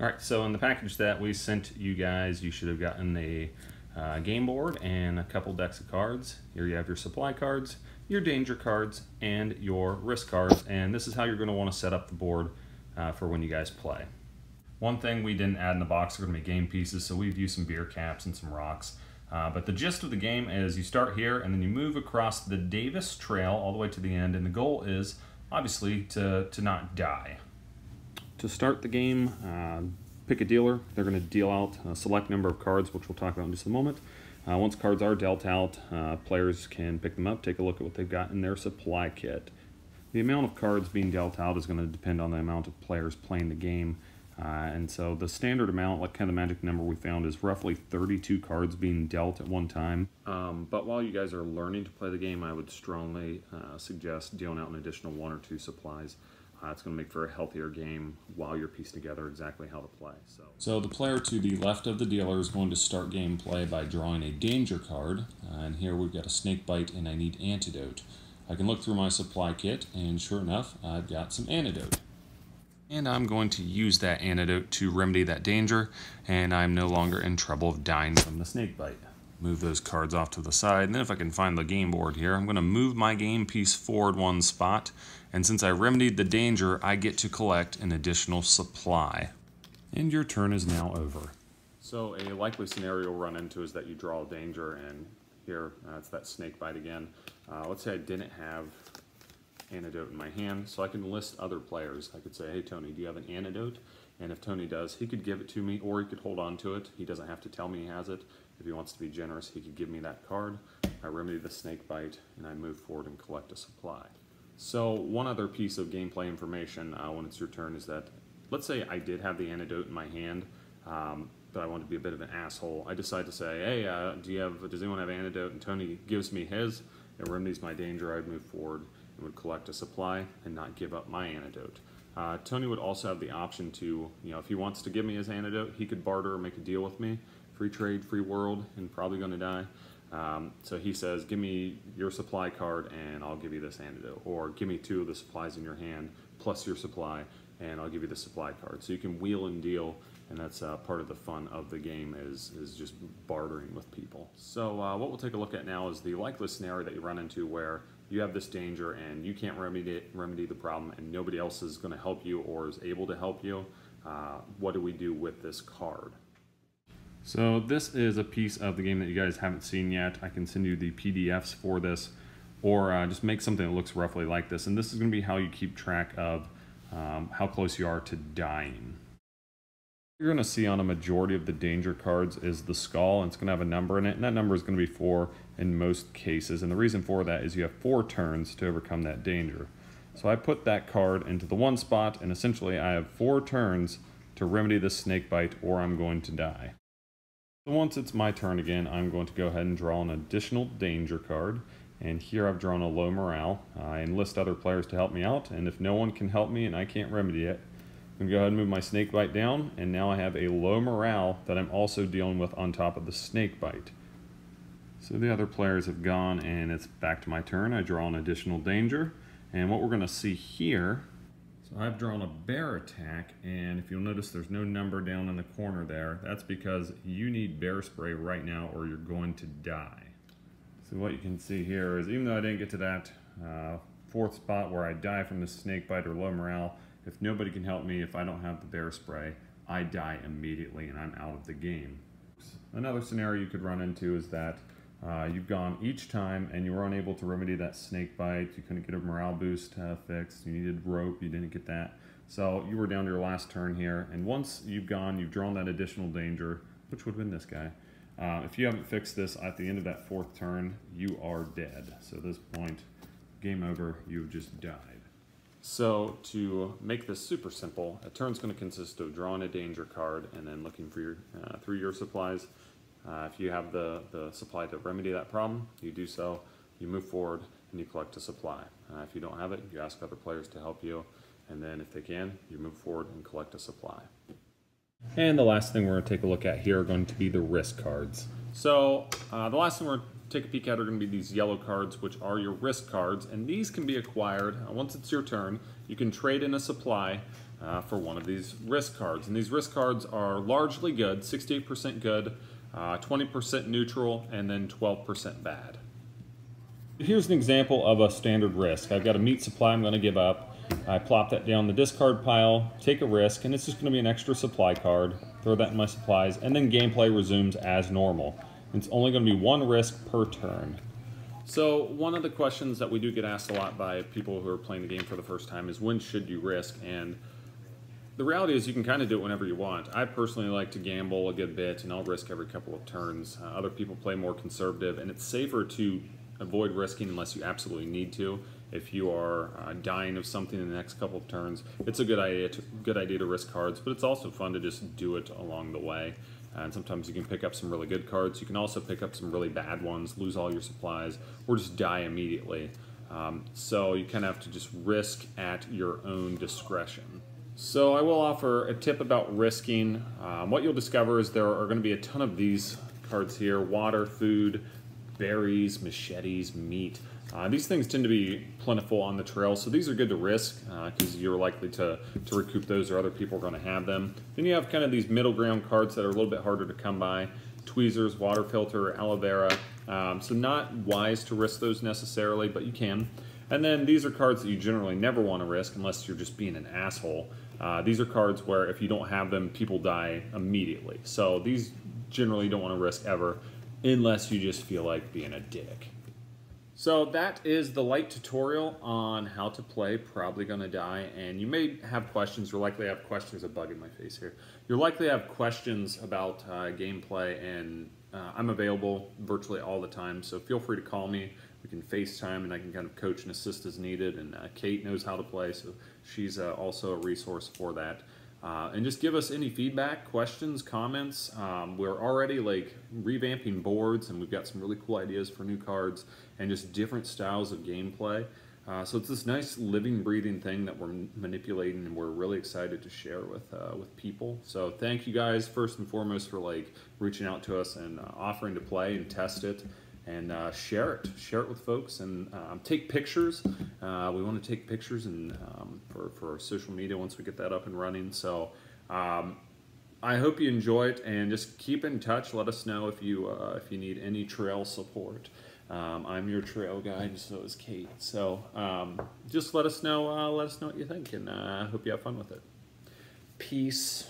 All right, so in the package that we sent you guys, you should have gotten a game board and a couple decks of cards. Here you have your supply cards, your danger cards, and your risk cards, and this is how you're going to want to set up the board for when you guys play. One thing we didn't add in the box are going to be game pieces, so we've used some beer caps and some rocks. But the gist of the game is you start here and then you move across the Davis Trail all the way to the end, and the goal is obviously to not die. To start the game, pick a dealer. They're going to deal out a select number of cards, which we'll talk about in just a moment. Once cards are dealt out, players can pick them up, take a look at what they've got in their supply kit. The amount of cards being dealt out is going to depend on the amount of players playing the game. And so the standard amount, like kind of the magic number we found, is roughly 32 cards being dealt at one time. But while you guys are learning to play the game, I would strongly suggest dealing out an additional 1 or 2 supplies. It's going to make for a healthier game while you're piecing together exactly how to play. So the player to the left of the dealer is going to start gameplay by drawing a danger card. And here we've got a snake bite and I need antidote. I can look through my supply kit and sure enough, I've got some antidote. And I'm going to use that antidote to remedy that danger, and I'm no longer in trouble of dying from the snake bite. Move those cards off to the side, and then if I can find the game board here, I'm going to move my game piece forward 1 spot, and since I remedied the danger, I get to collect an additional supply. And your turn is now over. So a likely scenario we'll run into is that you draw a danger, and here it's that snake bite again. Let's say I didn't have antidote in my hand, so I can list other players. I could say, hey Tony, do you have an antidote? And if Tony does, he could give it to me, or he could hold on to it. He doesn't have to tell me he has it. If he wants to be generous, he could give me that card. I remedy the snake bite, and I move forward and collect a supply. So one other piece of gameplay information when it's your turn is that, let's say I did have the antidote in my hand, but I want to be a bit of an asshole. I decide to say, hey, does anyone have antidote? And Tony gives me his. It remedies my danger. I'd move forward and would collect a supply and not give up my antidote. Tony would also have the option to, if he wants to give me his antidote, he could barter or make a deal with me. Free trade, free world, and probably going to die. So he says, give me your supply card and I'll give you this antidote. Or give me 2 of the supplies in your hand plus your supply and I'll give you the supply card. So you can wheel and deal, and that's part of the fun of the game is just bartering with people. So what we'll take a look at now is the likely scenario that you run into where you have this danger and you can't remedy the problem and nobody else is going to help you or is able to help you. What do we do with this card? So this is a piece of the game that you guys haven't seen yet. I can send you the PDFs for this, or just make something that looks roughly like this. And this is going to be how you keep track of how close you are to dying. You're going to see on a majority of the danger cards is the skull, and it's going to have a number in it, and that number is going to be 4 in most cases. And the reason for that is you have 4 turns to overcome that danger. So I put that card into the 1 spot, and essentially I have 4 turns to remedy the snake bite or I'm going to die. So once it's my turn again, I'm going to go ahead and draw an additional danger card. And here I've drawn a low morale. I enlist other players to help me out, and if no one can help me and I can't remedy it, I'm going to go ahead and move my snake bite down, and now I have a low morale that I'm also dealing with on top of the snake bite. So the other players have gone, and it's back to my turn. I draw an additional danger, and what we're going to see here, so I've drawn a bear attack, and if you'll notice there's no number down in the corner there. That's because you need bear spray right now or you're going to die. So what you can see here is, even though I didn't get to that 4th spot where I die from the snake bite or low morale, if nobody can help me, if I don't have the bear spray, I die immediately and I'm out of the game. Another scenario you could run into is that you've gone each time and you were unable to remedy that snake bite. You couldn't get a morale boost fixed. You needed rope. You didn't get that. So you were down to your last turn here. And once you've drawn that additional danger, which would have been this guy. If you haven't fixed this at the end of that 4th turn, you are dead. So at this point, game over. You've just died. So to make this super simple, a turn's going to consist of drawing a danger card and then looking for your through your supplies. If you have the supply to remedy that problem, you do so, you move forward, and you collect a supply. If you don't have it, you ask other players to help you, and then if they can, you move forward and collect a supply. And the last thing we're going to take a look at here are going to be the risk cards. So the last thing we're take a peek at are going to be these yellow cards, which are your risk cards, and these can be acquired once it's your turn. You can trade in a supply for one of these risk cards, and these risk cards are largely good, 68% good, 20% neutral, and then 12% bad. Here's an example of a standard risk. I've got a meat supply I'm going to give up. I plop that down the discard pile, take a risk, and it's just going to be an extra supply card. Throw that in my supplies, and then gameplay resumes as normal. It's only going to be one risk per turn. So one of the questions that we do get asked a lot by people who are playing the game for the first time is, when should you risk? And the reality is you can kind of do it whenever you want. I personally like to gamble a good bit, and I'll risk every couple of turns. Other people play more conservative, and it's safer to avoid risking unless you absolutely need to. If you are dying of something in the next couple of turns, it's a good idea to risk cards, but it's also fun to just do it along the way. And sometimes you can pick up some really good cards. You can also pick up some really bad ones, lose all your supplies, or just die immediately. So you kind of have to just risk at your own discretion. So I will offer a tip about risking. What you'll discover is there are going to be a ton of these cards here: water, food, berries, machetes, meat. These things tend to be plentiful on the trail, so these are good to risk because you're likely to recoup those, or other people are going to have them. Then you have kind of these middle ground cards that are a little bit harder to come by: tweezers, water filter, aloe vera. So not wise to risk those necessarily, but you can. And then these are cards that you generally never want to risk unless you're just being an asshole. These are cards where if you don't have them, people die immediately. So these generally don't want to risk ever, unless you just feel like being a dick. So that is the light tutorial on how to play Probably Gonna Die, and you may have questions. You'll likely have questions. A bug in my face here. You'll likely have questions about gameplay, and I'm available virtually all the time, so feel free to call me. We can FaceTime, and I can kind of coach and assist as needed, and Kate knows how to play, so she's also a resource for that. And just give us any feedback, questions, comments. We're already like revamping boards, and we've got some really cool ideas for new cards and just different styles of gameplay. So it's this nice living, breathing thing that we're manipulating, and we're really excited to share with people. So thank you guys first and foremost for like reaching out to us and offering to play and test it. And share it with folks, and take pictures. We want to take pictures and for our social media once we get that up and running. So I hope you enjoy it, and just keep in touch. Let us know if you need any trail support. I'm your trail guide, so is Kate. So just let us know what you think, and I hope you have fun with it. Peace.